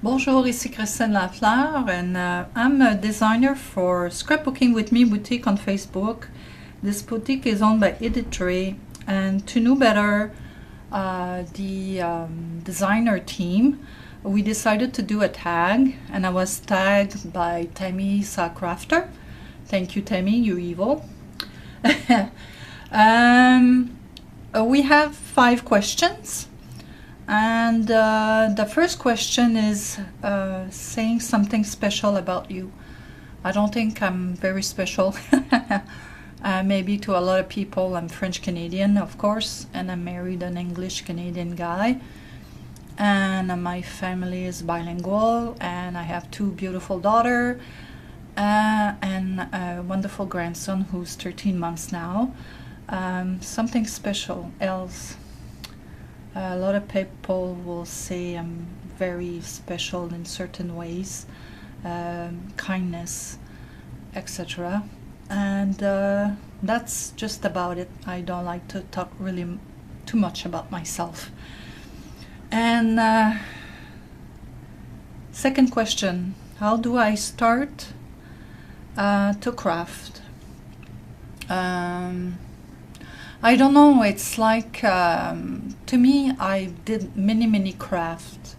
Bonjour, ici Christine Lafleur, and I'm a designer for Scrapbooking with Me boutique on Facebook. This boutique is owned by Editray, and to know better the designer team, we decided to do a tag, and I was tagged by Tammy Crafter. Thank you, Tammy, you're evil. We have 5 questions. And the first question is saying something special about you. I don't think I'm very special. Maybe to a lot of people. I'm French-Canadian, of course, and I married an English-Canadian guy. And my family is bilingual, and I have 2 beautiful daughters and a wonderful grandson who's 13 months now. Something special else. A lot of people will say I'm very special in certain ways, kindness, etc. And that's just about it. I don't like to talk really too much about myself. And second question, how do I start to craft? I don't know, it's like, to me, I did many crafts.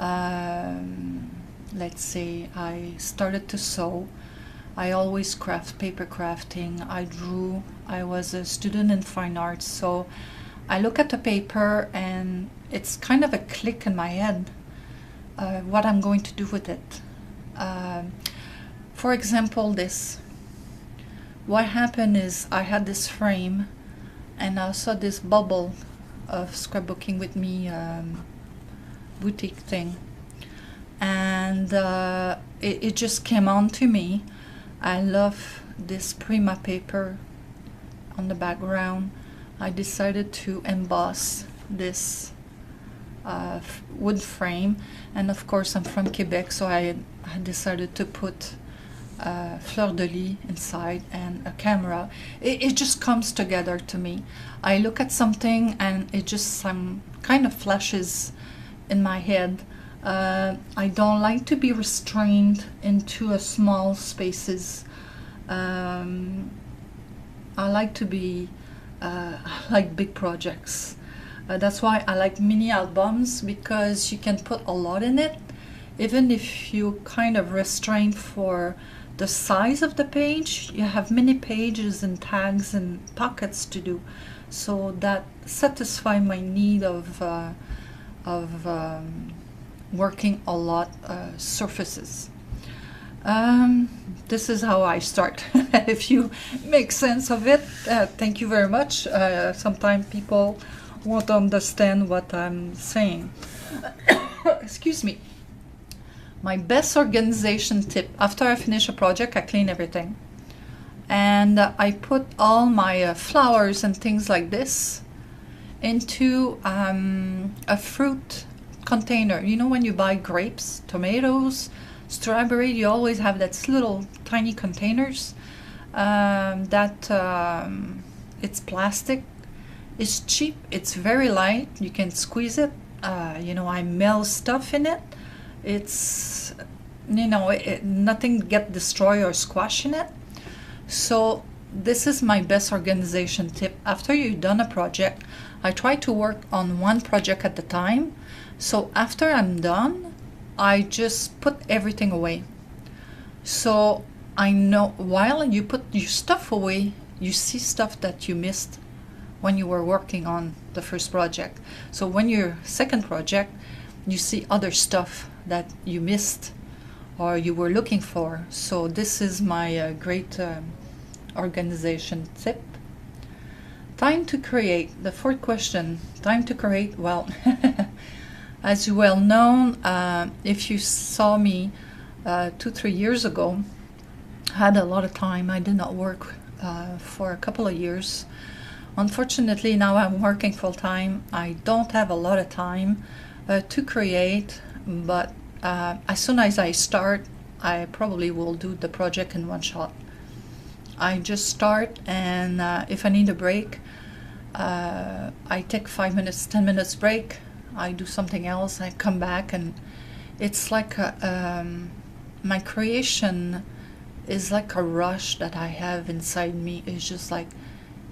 Let's say I started to sew. I always craft, paper crafting. I drew. I was a student in fine arts, so I look at the paper and it's kind of a click in my head, what I'm going to do with it. For example, this. What happened is I had this frame and I saw this bubble of Scrapbooking with Me boutique thing, and it just came on to me. I love this Prima paper on the background. I decided to emboss this wood frame, and of course I'm from Quebec, so I decided to put fleur de lis inside and a camera. It just comes together to me. I look at something and it just kind of flashes in my head. I don't like to be restrained into a small spaces. I like to be like big projects. That's why I like mini albums, because you can put a lot in it, even if you kind of restrain for the size of the page. You have many pages and tags and pockets to do, so that satisfies my need of working a lot surfaces. This is how I start. If you make sense of it, thank you very much. Sometimes people won't understand what I'm saying. Excuse me. My best organization tip: after I finish a project, I clean everything. And I put all my flowers and things like this into a fruit container. You know, when you buy grapes, tomatoes, strawberry, you always have that little tiny containers it's plastic. It's cheap, it's very light, you can squeeze it. You know, I melt stuff in it. It's, you know, nothing get destroyed or squashed in it. So this is my best organization tip. After you've done a project, I try to work on one project at a time. So after I'm done, I just put everything away. So I know while you put your stuff away, you see stuff that you missed when you were working on the first project. So when your second project, you see other stuff that you missed or you were looking for. So this is my great organization tip. Time to create. The fourth question, time to create. Well, as you well know, if you saw me 2-3 years ago, I had a lot of time. I did not work for a couple of years. Unfortunately, now I'm working full-time. I don't have a lot of time to create, but as soon as I start, I probably will do the project in one shot. I just start, and if I need a break, I take 5 minutes, 10 minutes break. I do something else. I come back, and it's like my creation is like a rush that I have inside me. It's just like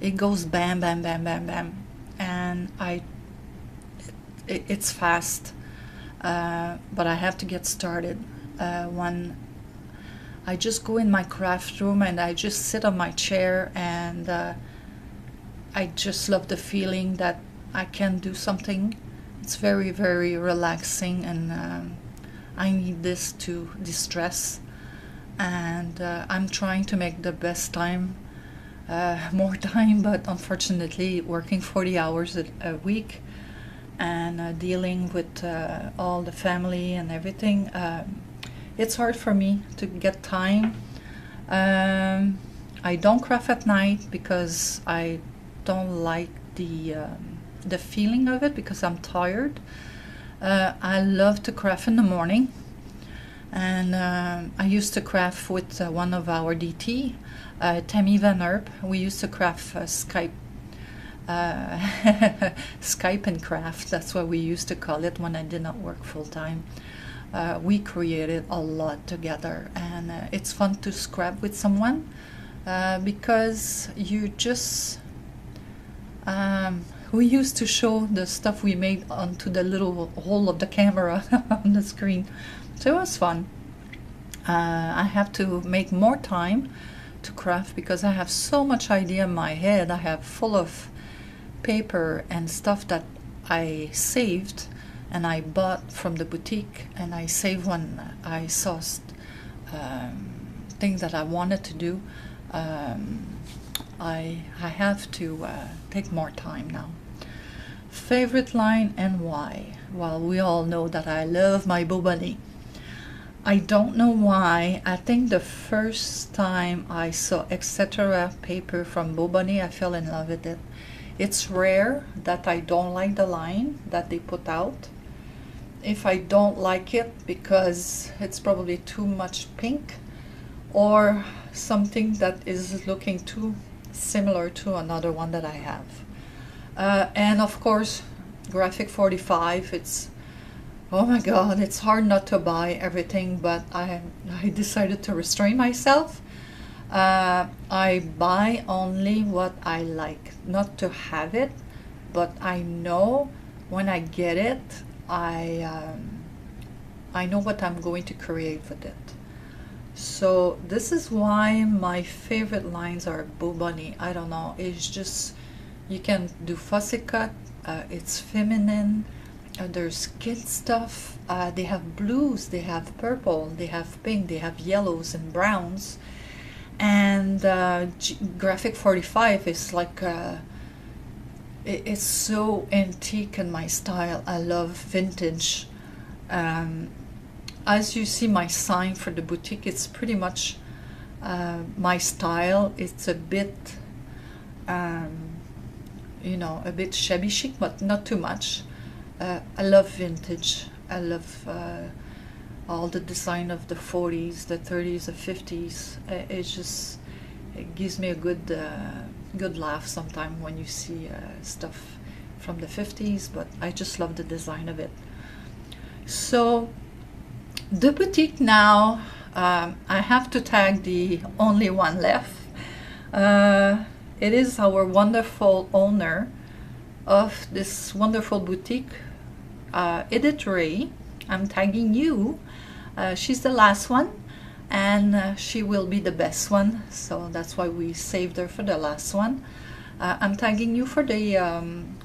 it goes bam, bam, bam, bam, bam, and it's fast, but I have to get started. When I just go in my craft room and I just sit on my chair, and I just love the feeling that I can do something. It's very, very relaxing, and I need this to distress. And I'm trying to make the best time, more time, but unfortunately working 40 hours a week, and dealing with all the family and everything, it's hard for me to get time. I don't craft at night because I don't like the feeling of it, because I'm tired. I love to craft in the morning, and I used to craft with one of our DT, Tammy Van Erp. We used to craft Skype. Skype and craft, that's what we used to call it when I did not work full-time. We created a lot together, and it's fun to scrap with someone, because you just we used to show the stuff we made onto the little hole of the camera on the screen, so it was fun. I have to make more time to craft because I have so much idea in my head. I have full of paper and stuff that I saved and I bought from the boutique, and I saved when I saw things that I wanted to do. I have to take more time now. Favorite line and why? Well, we all know that I love my Bobani. I don't know why. I think the first time I saw etc. paper from Bobani, I fell in love with it. It's rare that I don't like the line that they put out. If I don't like it because it's probably too much pink or something that is looking too similar to another one that I have. And of course, Graphic 45, it's, oh my god, it's hard not to buy everything, but I decided to restrain myself. I buy only what I like, not to have it, but I know when I get it, I know what I'm going to create with it. So this is why my favorite lines are Bobani. I don't know, it's just, you can do fussy cut, it's feminine, there's kid stuff, they have blues, they have purple, they have pink, they have yellows and browns. And Graphic 45 is like it's so antique in my style. I love vintage. As you see my sign for the boutique, it's pretty much my style. It's a bit you know, a bit shabby chic, but not too much. I love vintage. I love all the design of the 40s, the 30s, the 50s. It gives me a good laugh sometimes when you see stuff from the 50s, but I just love the design of it. So the boutique now, I have to tag the only one left. It is our wonderful owner of this wonderful boutique, Edith Ray. I'm tagging you. She's the last one, and she will be the best one, so that's why we saved her for the last one. I'm tagging you for the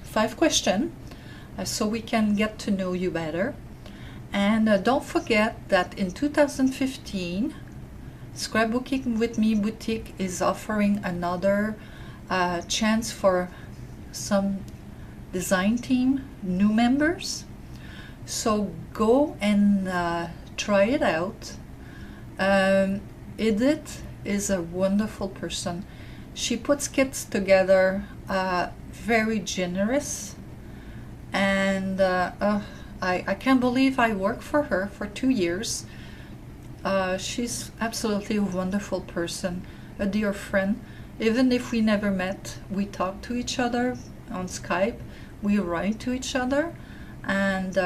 5 questions, so we can get to know you better. And don't forget that in 2015, Scrapbooking with Me Boutique is offering another chance for some design team new members. So go and try it out. Edith is a wonderful person. She puts kits together, very generous, and I can't believe I worked for her for 2 years. She's absolutely a wonderful person, a dear friend. Even if we never met, we talk to each other on Skype, we write to each other, and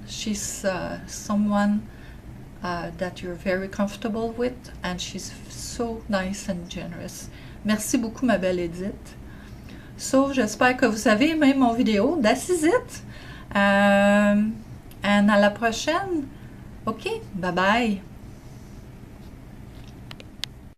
She's someone that you're very comfortable with, and she's so nice and generous. Merci beaucoup, ma belle Edith. So, j'espère que vous avez aimé mon vidéo. This is it. And à la prochaine. OK, bye-bye.